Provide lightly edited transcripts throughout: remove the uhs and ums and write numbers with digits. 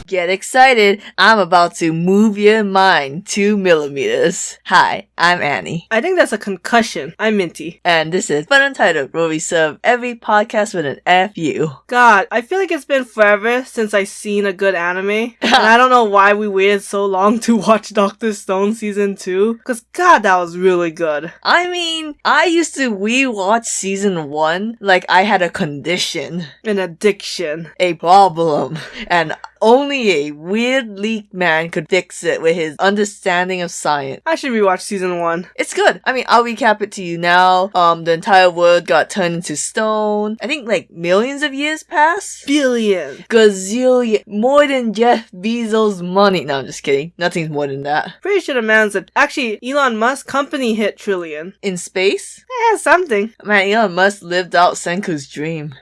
Get excited, I'm about to move your mind 2 millimeters. Hi, I'm Annie. I think that's a concussion. I'm Minty. And this is FunUntitled, where we serve every podcast with an FU. God, I feel like it's been forever since I've seen a good anime. And I don't know why we waited so long to watch Dr. Stone Season 2. Because God, that was really good. I mean, I used to rewatch Season 1 like I had a condition. An addiction. A problem. And only a weird leak man could fix it with his understanding of science. I should rewatch Season 1. It's good. I mean, I'll recap it to you now. The entire world got turned into stone. I think like millions of years passed? Billion. Gazillion. More than Jeff Bezos' money. No, I'm just kidding. Nothing's more than that. Pretty sure the man's actually, Elon Musk's company hit trillion. In space? Yeah, something. Man, Elon Musk lived out Senku's dream.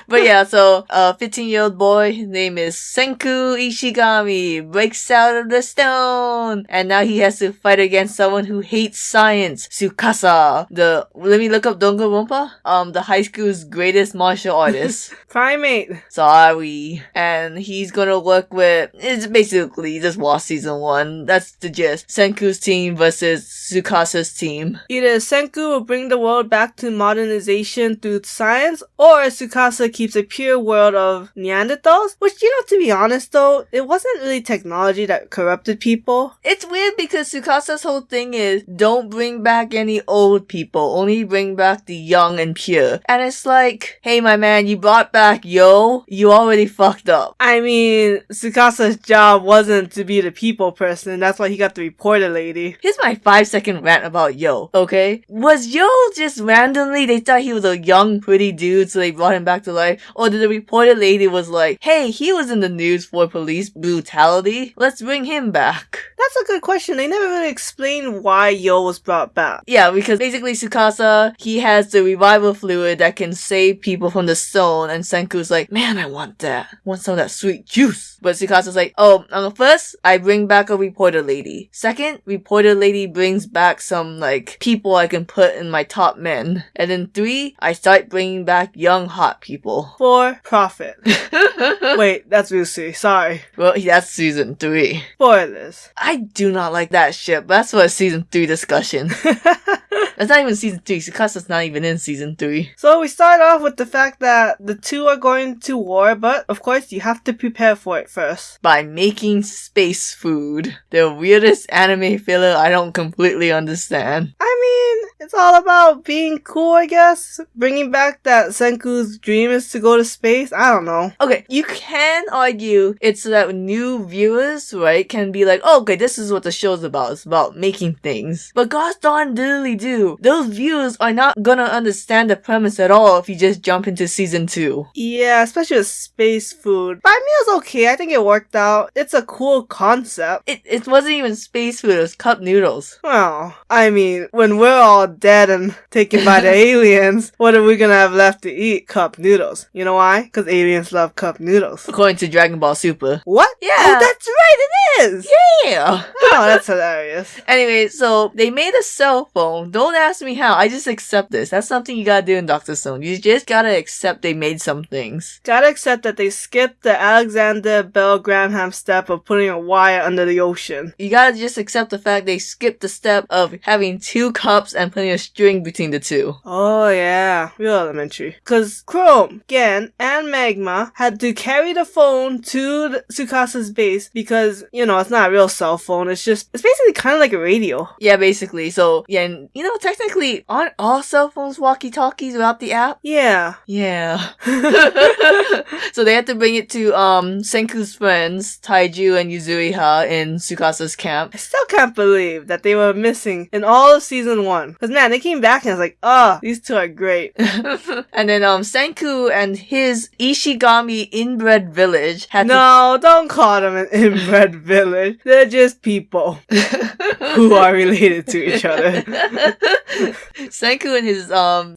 But yeah, so a 15-year-old boy, his name is Senku Ishigami, breaks out of the stone. And now he has to fight against someone who hates science, Tsukasa. Let me look up Danganronpa. The high school's greatest martial artist. Primate. Sorry. And he's gonna work with, it's basically just watch Season 1. That's the gist. Senku's team versus Tsukasa's team. Either Senku will bring the world back to modernization through science, or Tsukasa keeps a pure world of Neanderthals. Which, to be honest though, it wasn't really technology that corrupted people. It's weird because Tsukasa's whole thing is, don't bring back any old people, only bring back the young and pure. And it's like, hey my man, you brought back Yo, you already fucked up. I mean, Tsukasa's job wasn't to be the people person, that's why he got the reporter lady. Here's my 5-second rant about Yo, okay? Was Yo just randomly, they thought he was a young pretty dude so they brought him back to life? Or did the reporter lady was like, hey, he was in the news for police brutality, let's bring him back? That's a good question. They never really explained why Yo was brought back. Yeah, because basically Tsukasa, he has the revival fluid that can save people from the stone, and Senku's like, man, I want that. I want some of that sweet juice. But Tsukasa's like, first, I bring back a reporter lady. Second, reporter lady brings back some, people I can put in my top men. And then 3, I start bringing back young hot people. 4, profit. Wait, that's Lucy. Sorry. Well, that's Season 3. Spoilers. I do not like that shit, but that's for a Season 3 discussion. That's not even Season 3. Tsukasa's not even in Season 3. So we start off with the fact that the two are going to war, but of course you have to prepare for it first. By making space food. The weirdest anime filler I don't completely understand. I mean, it's all about being cool, I guess. Bringing back that Senku's dream is to go to space. I don't know. Okay, you can argue it's so that new viewers, right, can be like, oh, okay, this is what the show's about. It's about making things. But gosh darn diddly do. Those viewers are not gonna understand the premise at all if you just jump into Season 2. Yeah, especially with space food. But I mean, it was okay. I think it worked out. It's a cool concept. It wasn't even space food. It was cup noodles. Well, I mean, when we're all dead and taken by the aliens, what are we gonna have left to eat? Cup noodles. You know why? Because aliens love cup noodles. According to Dragon Ball Super. What? Yeah. Oh, that's right, it is! Yeah! Oh, that's hilarious. Anyway, so they made a cell phone. Don't ask me how. I just accept this. That's something you gotta do in Dr. Stone. You just gotta accept they made some things. Gotta accept that they skipped the Alexander Bell Graham step of putting a wire under the ocean. You gotta just accept the fact they skipped the step of having 2 cups and putting a string between the 2. Oh yeah, real elementary. Cause Chrome, Gen, and Magma had to carry the phone to Tsukasa's base because, it's not a real cell phone. It's basically kind of like a radio. Yeah, basically. So, yeah, and, technically, aren't all cell phones walkie-talkies without the app? Yeah. Yeah. So they had to bring it to, Senku's friends, Taiju and Yuzuriha, in Tsukasa's camp. I still can't believe that they were missing in all of Season 1. Cause man, they came back and I was like, these two are great. And then, Senku and his Ishigami inbred village had No, don't call them an inbred village. They're just people. who are related to each other. Senku and his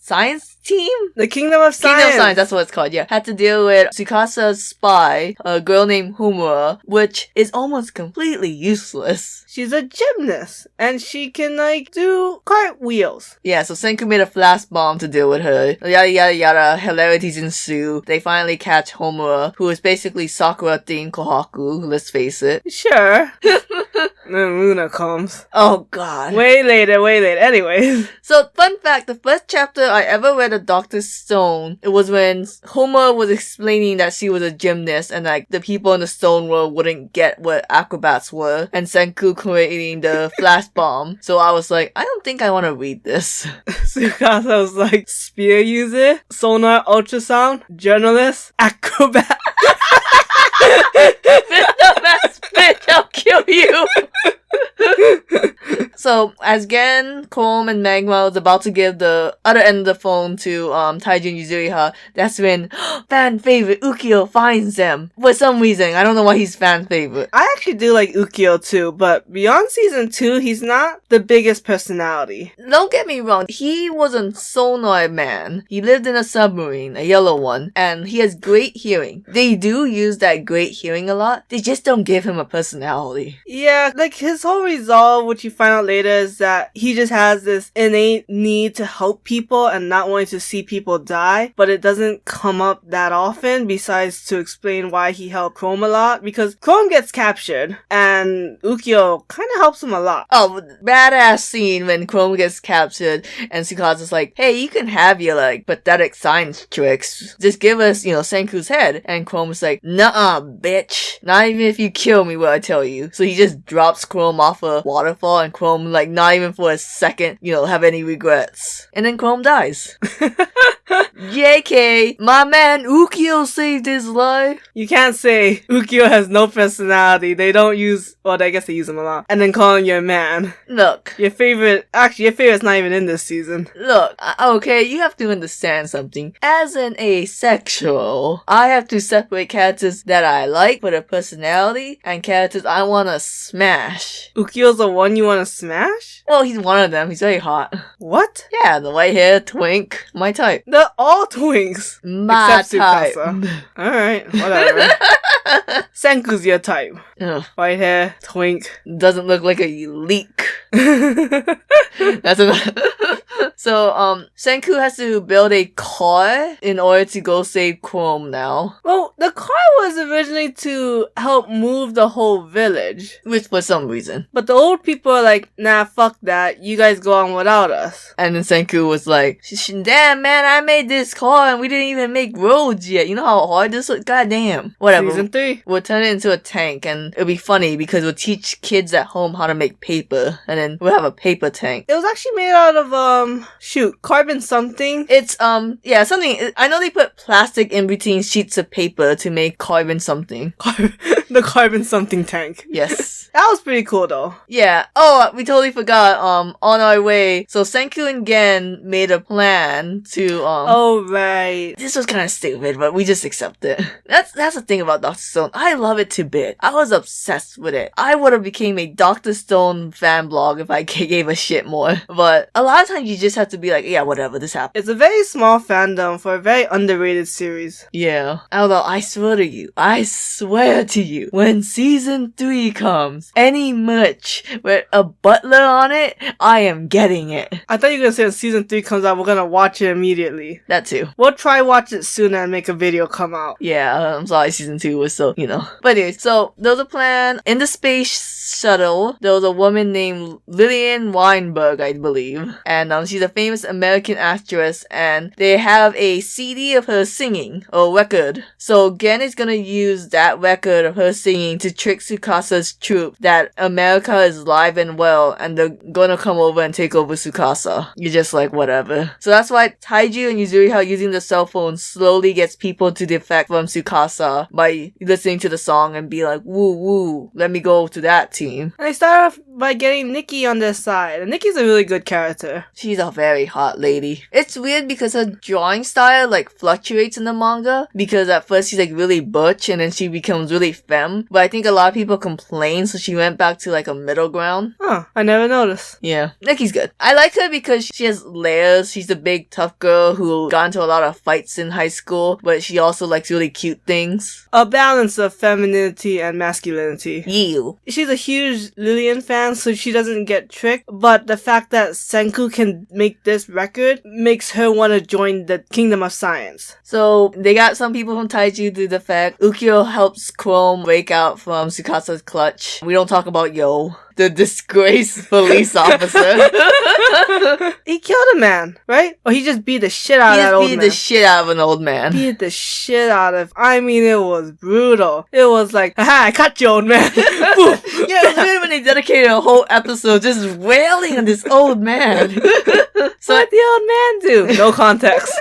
science team? The Kingdom of Science. Kingdom of Science, that's what it's called, yeah. Had to deal with Tsukasa's spy, a girl named Homura, which is almost completely useless. She's a gymnast, and she can, do cartwheels. Yeah, so Senku made a flash bomb to deal with her. Yada yada yada, hilarities ensue. They finally catch Homura, who is basically Sakura-themed Kohaku, let's face it. Sure. Then Luna comes. Oh god. Way later. Anyways. So, fun fact, the first chapter I ever read of Dr. Stone, it was when Homura was explaining that she was a gymnast and the people in the stone world wouldn't get what acrobats were, and Senku creating the flash bomb. So I was like, I don't think I want to read this. Tsukasa was like, spear user, sonar ultrasound, journalist, acrobat. Bitch, I'll kill you! So, as Gen, Chrome, and Magma was about to give the other end of the phone to Taiji and Yuzuriha, that's when fan favorite Ukyo finds them. For some reason, I don't know why he's fan favorite. I actually do like Ukyo too, but beyond season 2, he's not the biggest personality. Don't get me wrong, he was a sonar man. He lived in a submarine, a yellow one, and he has great hearing. They do use that great hearing a lot, they just don't give him a personality. Yeah, his whole resolve, which you find out later, is that he just has this innate need to help people and not wanting to see people die, but it doesn't come up that often, besides to explain why he helped Chrome a lot, because Chrome gets captured, and Ukyo kind of helps him a lot. Oh, badass scene when Chrome gets captured, and Tsukasa's like, hey, you can have your, pathetic science tricks. Just give us, Senku's head. And Chrome's like, nuh-uh, bitch. Not even if you kill me will I tell you. So he just drops Chrome off a waterfall, and Chrome, not even for a second, have any regrets. And then Chrome dies. JK, my man Ukyo saved his life. You can't say Ukyo has no personality. They don't use, well, I guess they use him a lot. And then call him your man. Look. Your favorite's not even in this season. Look, okay, you have to understand something. As an asexual, I have to separate characters that I like for their personality and characters I want to smash. Ukyo's the one you want to smash? Well, he's one of them. He's very hot. What? Yeah, the white hair, twink, my type. They're all twinks. My except type. Tsukasa. Alright, whatever. Senku's your type. Ugh. White hair, twink. Doesn't look like a leak. That's enough. So, Senku has to build a car in order to go save Chrome now. Well, the car was originally to help move the whole village. Which, for some reason. But the old people are like, nah, fuck that. You guys go on without us. And then Senku was like, damn, man, I made this car and we didn't even make roads yet. You know how hard this is? Goddamn. Whatever. Season 3. We'll turn it into a tank and it'll be funny because we'll teach kids at home how to make paper. And then we'll have a paper tank. It was actually made out of, carbon something. It's, yeah, something. I know they put plastic in between sheets of paper to make carbon something. The carbon something tank. Yes. That was pretty cool though. Yeah. Oh, we totally forgot, on our way. So Senku and Gen made a plan to, Oh, right. This was kind of stupid, but we just accept it. That's the thing about Dr. Stone. I love it to bit. I was obsessed with it. I would have became a Dr. Stone fan blog if I gave a shit more. But a lot of times you just have to be like, yeah, whatever, this happened. It's a very small fandom for a very underrated series. Yeah. Although, I swear to you, when season 3 comes, any merch with a butler on it, I am getting it. I thought you were gonna say when season 3 comes out, we're gonna watch it immediately. That too. We'll try watch it sooner and make a video come out. Yeah, I'm sorry season 2 was so, But anyway, so there was a plan. In the space shuttle, there was a woman named Lillian Weinberg, I believe. And she's a famous American actress, and they have a CD of her singing, or record. So Gen is gonna use that record of her singing to trick Tsukasa's troop that America is live and well, and they're gonna come over and take over Tsukasa. You're just like, whatever. So that's why Taiju and Yuzuriha using the cell phone slowly gets people to defect from Tsukasa by listening to the song and be like, woo woo, let me go to that team. And they start off by getting Nikki on their side, and Nikki's a really good character. She's a very hot lady. It's weird because her drawing style fluctuates in the manga, because at first she's really butch and then she becomes really fat femme, but I think a lot of people complained, so she went back to like a middle ground. Huh, I never noticed. Yeah, Nikki's good. I like her because she has layers. She's a big tough girl who got into a lot of fights in high school, but she also likes really cute things. A balance of femininity and masculinity. You. She's a huge Lillian fan, so she doesn't get tricked, but the fact that Senku can make this record makes her want to join the Kingdom of Science. So, they got some people from Taiju to defect. Ukyo helps Chrome break out from Tsukasa's clutch. We don't talk about Yo, the disgraced police officer. He killed a man, right? Or he just beat the shit out of that old man? He just beat the shit out of an old man. Beat the shit out of... I mean, it was brutal. It was like, haha, I caught you, old man. Boom. Yeah, it's weird when they dedicated a whole episode just wailing on this old man. So what the old man do? No context.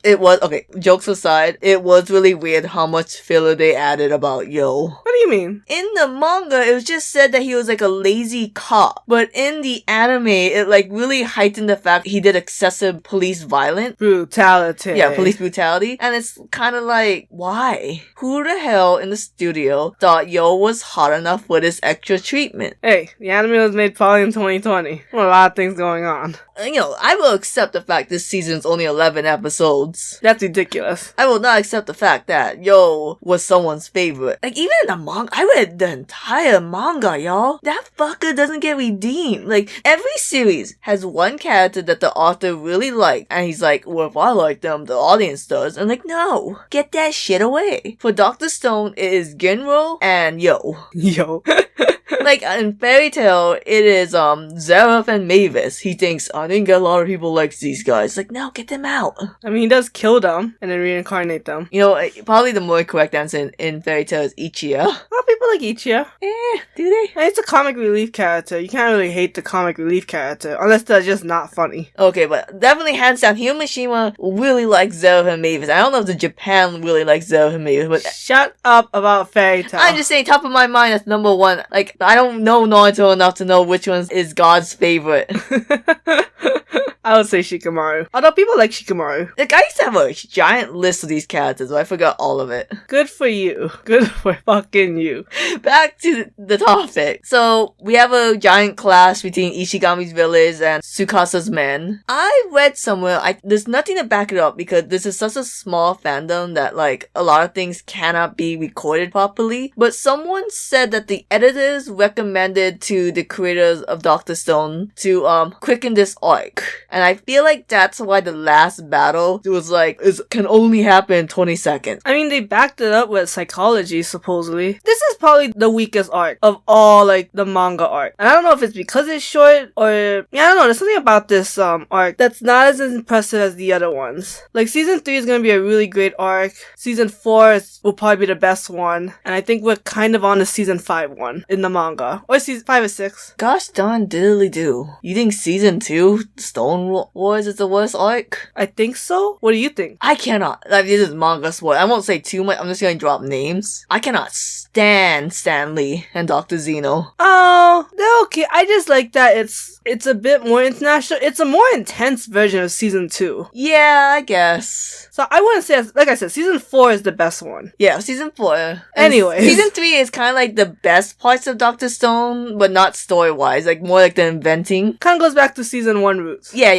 It was, okay, jokes aside, it was really weird how much filler they added about Yo. What do you mean? In the manga, it was just said that he was like a lazy cop. But in the anime, it like really heightened the fact he did excessive police violence. Brutality. Yeah, police brutality. And it's kind of like, why? Who the hell in the studio thought Yo was hot enough for this extra treatment? Hey, the anime was made probably in 2020. A lot of things going on. You know, I will accept the fact this season's only 11 episodes. That's ridiculous. I will not accept the fact that Yo was someone's favorite. Like, even in the manga, I read the entire manga, y'all. That fucker doesn't get redeemed. Like, every series has one character that the author really liked, and he's like, well, if I like them, the audience does. And like, no, get that shit away. For Dr. Stone, it is Genro and Yo. Yo. Like, in Fairy Tail, it is, Zeref and Mavis. He thinks, I think a lot of people like these guys. Like, no, get them out. I mean, he does kill them and then reincarnate them. You know, probably the more correct answer in Fairy Tail is Ichiya. Well, people like Ichiya. Do they? It's a comic relief character. You can't really hate the comic relief character unless they're just not funny. Okay, but definitely hands down, Hiromashima really likes Zeref and Mavis. I don't know if the Japan really likes Zeref and Mavis, but shut up about Fairy Tail. I'm just saying, top of my mind, that's number one. Like, I don't know Naruto enough to know which one is God's favorite. I would say Shikamaru. Although people like Shikamaru. Like, I used to have a giant list of these characters, but I forgot all of it. Good for you. Good for fucking you. Back to the topic. So, we have a giant clash between Ishigami's village and Tsukasa's men. I read somewhere, there's nothing to back it up because this is such a small fandom that, like, a lot of things cannot be recorded properly. But someone said that the editors recommended to the creators of Dr. Stone to, quicken this arc. And I feel like that's why the last battle was like, can only happen in 20 seconds. I mean, they backed it up with psychology, supposedly. This is probably the weakest arc of all, like, the manga arc. And I don't know if it's because it's short or... yeah, I don't know. There's something about this arc that's not as impressive as the other ones. Like, Season 3 is gonna be a really great arc. Season 4 will probably be the best one. And I think we're kind of on the Season 5 one in the manga. Or Season 5 or 6. Gosh darn diddly do. You think Season 2, Stone Wars, is the worst arc? I think so. What do you think? I cannot. Like, this is manga sport. I won't say too much. I'm just gonna drop names. I cannot stand Stan Lee and Dr. Zeno. Oh, they're okay. I just like that it's a bit more international. It's a more intense version of Season 2. Yeah, I guess. So I wouldn't say, like I said, Season 4 is the best one. Yeah, Season 4. Anyways. Season 3 is kind of like the best parts of Dr. Stone, but not story-wise. Like, more like the inventing. Kind of goes back to Season 1 roots. Yeah.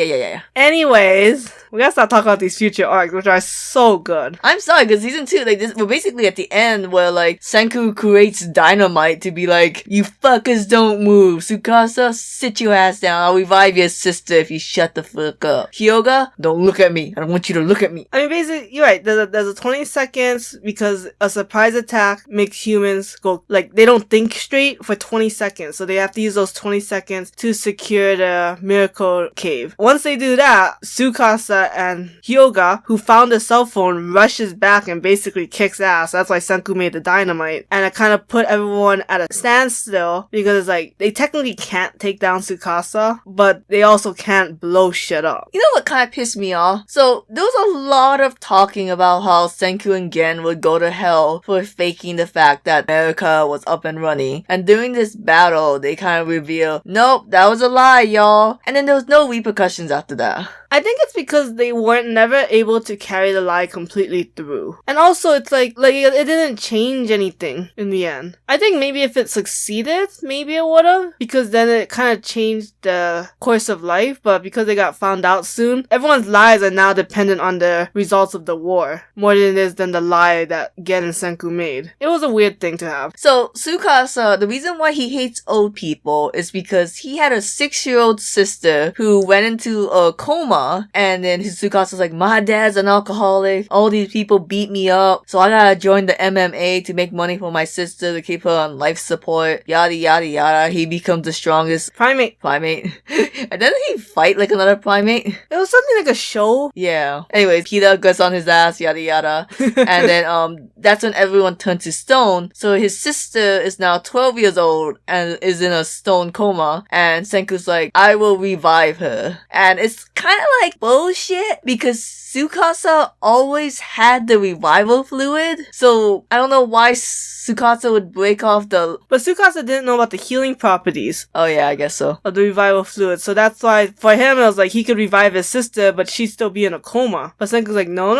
Anyways, we gotta start talking about these future arcs, which are so good. I'm sorry, because Season 2, like, we're basically at the end where, like, Senku creates dynamite to be like, you fuckers don't move. Tsukasa, sit your ass down. I'll revive your sister if you shut the fuck up. Hyoga, don't look at me. I don't want you to look at me. I mean, basically, you're right. There's a 20 seconds because a surprise attack makes humans go, like, they don't think straight for 20 seconds. So they have to use those 20 seconds to secure the miracle cave. Once they do that, Tsukasa and Hyoga, who found the cell phone, rushes back and basically kicks ass. That's why Senku made the dynamite. And it kind of put everyone at a standstill because it's like, they technically can't take down Tsukasa, but they also can't blow shit up. You know what kind of pissed me off? So, there was a lot of talking about how Senku and Gen would go to hell for faking the fact that America was up and running. And during this battle, they kind of reveal, nope, that was a lie, y'all. And then there was no repercussions after that. I think it's because they weren't never able to carry the lie completely through. And also it's like it didn't change anything in the end. I think maybe if it succeeded, maybe it would have, because then it kind of changed the course of life, but because they got found out soon, everyone's lives are now dependent on the results of the war, more than it is than the lie that Gen and Senku made. It was a weird thing to have. So, Tsukasa, the reason why he hates old people is because he had a 6-year-old sister who went into a coma, and then his Tsukasa's like, my dad's an alcoholic, all these people beat me up, so I gotta join the MMA to make money for my sister to keep her on life support, yada yada yada. He becomes the strongest Primate. And doesn't he fight like another primate? It was something like a show. Yeah. Anyways, Peter gets on his ass, yada yada. And then that's when everyone turned to stone. So his sister is now 12 years old and is in a stone coma. And Senku's like, I will revive her. And it's kind of like bullshit because Tsukasa always had the revival fluid. So I don't know why Tsukasa would break off the... But Tsukasa didn't know about the healing properties Oh yeah, I guess so. of the revival fluid. So that's why for him it was like he could revive his sister, but she'd still be in a coma. But Senku's like, no,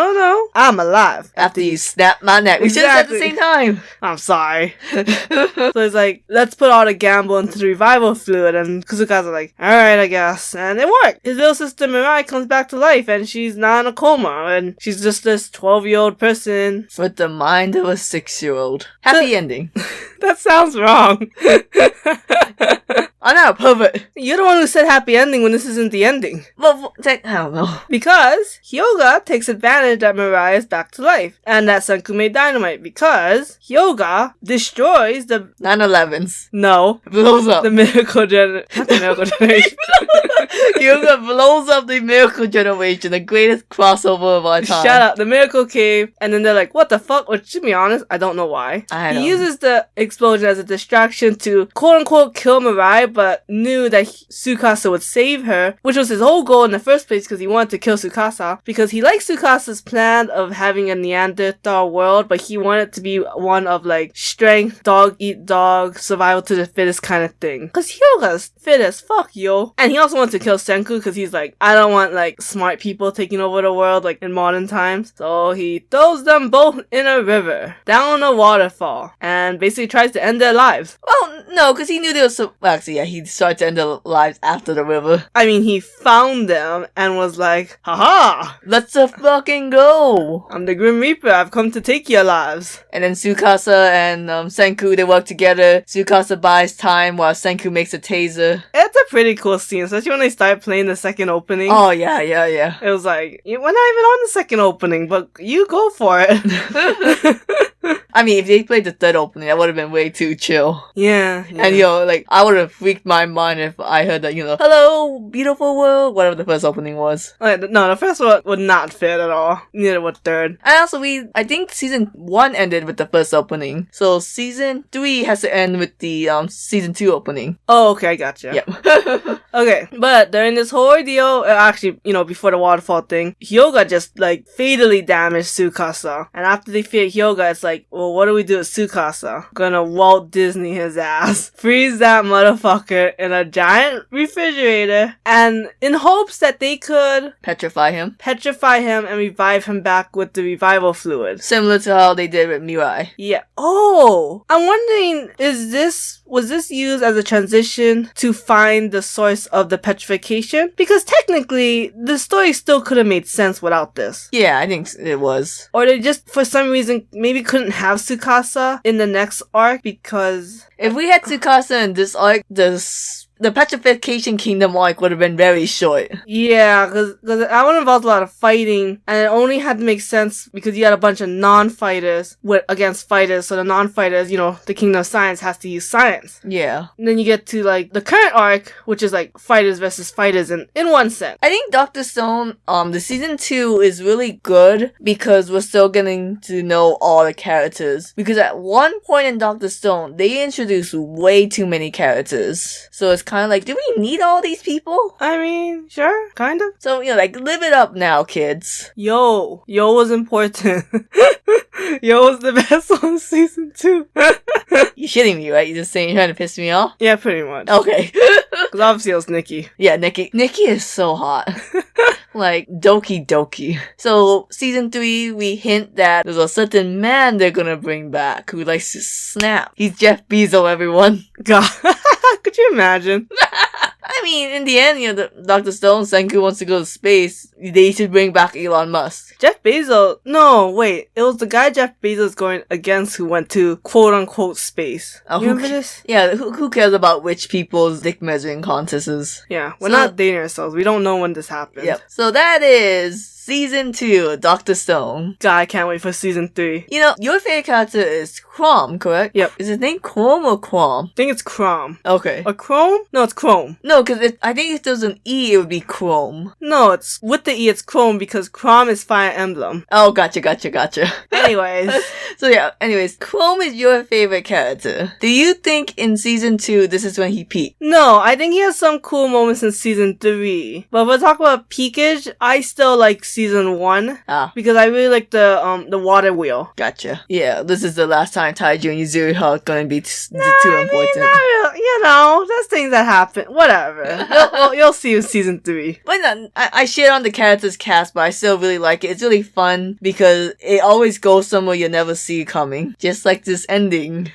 I'm alive. After you snap my neck. We should have said at the same time. I'm sorry. So it's like, let's put all the gamble into the revival fluid, and Tsukasa like, alright, I guess. And it worked. His little sister Mirai comes back to life, and she's not in a coma, and she's just this 12-year-old person. With the mind of a 6-year-old. Happy ending. That sounds wrong. I'm not a pervert. You're the one who said happy ending when this isn't the ending. Well, I don't know. Because Hyoga takes advantage that Mirai is back to life, and that Senku made dynamite, because Hyoga destroys the... 9/11s. No. Blows up. The miracle generation. Not the miracle generation. Hyuga blows up the Miracle Generation, the greatest crossover of our time. Shut up. The miracle cave, and then they're like, what the fuck? Which, to be honest, I don't know why. He uses the explosion as a distraction to quote-unquote kill Mirai, but knew that Tsukasa would save her, which was his whole goal in the first place because he wanted to kill Tsukasa, because he liked Tsukasa's plan of having a Neanderthal world, but he wanted to be one of like strength, dog eat dog, survival to the fittest kind of thing. Because Hyoga's fit as fuck, yo. And he also wanted to kill Senku because he's like, I don't want like smart people taking over the world like in modern times. So he throws them both in a river, down a waterfall, and basically tries to end their lives. Well, no, because he knew there was some... Well, actually, yeah, he started to end their lives after the river. I mean, he found them and was like, haha! Let's fucking go! I'm the Grim Reaper, I've come to take your lives. And then Tsukasa and Senku, they work together. Tsukasa buys time while Senku makes a taser. It's a pretty cool scene, especially when they start playing the second opening. Oh, yeah. It was like, we're not even on the second opening, but you go for it. I mean, if they played the third opening, that would have been way too chill. Yeah. And, like, I would have freaked my mind if I heard that, hello, beautiful world, whatever the first opening was. No, the first one would not fit at all. Neither would third. And also, I think season 1 ended with the first opening. So season 3 has to end with the season 2 opening. Oh, okay, I gotcha. Yep. Okay, but during this whole ordeal, actually, before the waterfall thing, Hyoga just, like, fatally damaged Tsukasa. And after they defeat Hyoga, it's like, well, what do we do with Tsukasa? Gonna Walt Disney his ass. Freeze that motherfucker in a giant refrigerator, and in hopes that they could petrify him and revive him back with the revival fluid. Similar to how they did with Mirai. Yeah. Oh! I'm wondering, was this used as a transition to find the source of the petrification? Because technically, the story still could have made sense without this. Yeah, I think it was. Or they just, for some reason, maybe couldn't have Tsukasa in the next arc because... If we had Tsukasa in this arc, the Petrification Kingdom arc would have been very short. Yeah, because that one involved a lot of fighting, and it only had to make sense because you had a bunch of non-fighters against fighters, so the non-fighters, the Kingdom of Science has to use science. Yeah. And then you get to, like, the current arc, which is, like, fighters versus fighters in one sense. I think Dr. Stone, the season 2 is really good because we're still getting to know all the characters. Because at one point in Dr. Stone, they introduced way too many characters. So it's kind of like, do we need all these people? I mean, sure, kind of. So, like, live it up now, kids. Yo was important. Yo was the best on season 2. You're shitting me, right? You're just saying you're trying to piss me off? Yeah, pretty much. Okay. Because obviously it was Nikki. Yeah, Nikki. Nikki is so hot. Like, doki doki. So, season 3, we hint that there's a certain man they're gonna bring back who likes to snap. He's Jeff Bezos, everyone. God, could you imagine? I mean, in the end, Dr. Stone, Senku wants to go to space. They should bring back Elon Musk. Jeff Bezos? No, wait. It was the guy Jeff Bezos going against who went to quote-unquote space. Oh, you remember this? Yeah, who cares about rich people's dick measuring contests? Yeah, we're not dating ourselves. We don't know when this happened. Yep. So that is season 2, Dr. Stone. God, I can't wait for season 3. Your favorite character is Chrome, correct? Yep. Is his name Chrome or Chrome? I think it's Chrome. Okay. Or Chrome? No, it's Chrome. No, because I think if there was an E, it would be Chrome. No, it's with the E, it's Chrome because Chrome is Fire Emblem. Oh, gotcha. Anyways. Anyways, Chrome is your favorite character. Do you think in season 2, this is when he peaked? No, I think he has some cool moments in season 3. But if we're talking about peakage, I still like season 1. Because I really like the water wheel. Gotcha. Yeah, this is the last time Taiju and Yuzuri are going to be too important. There's things that happen. Whatever. You'll see in season 3. But I shit on the characters cast, but I still really like it. It's really fun because it always goes somewhere you'll never see coming. Just like this ending.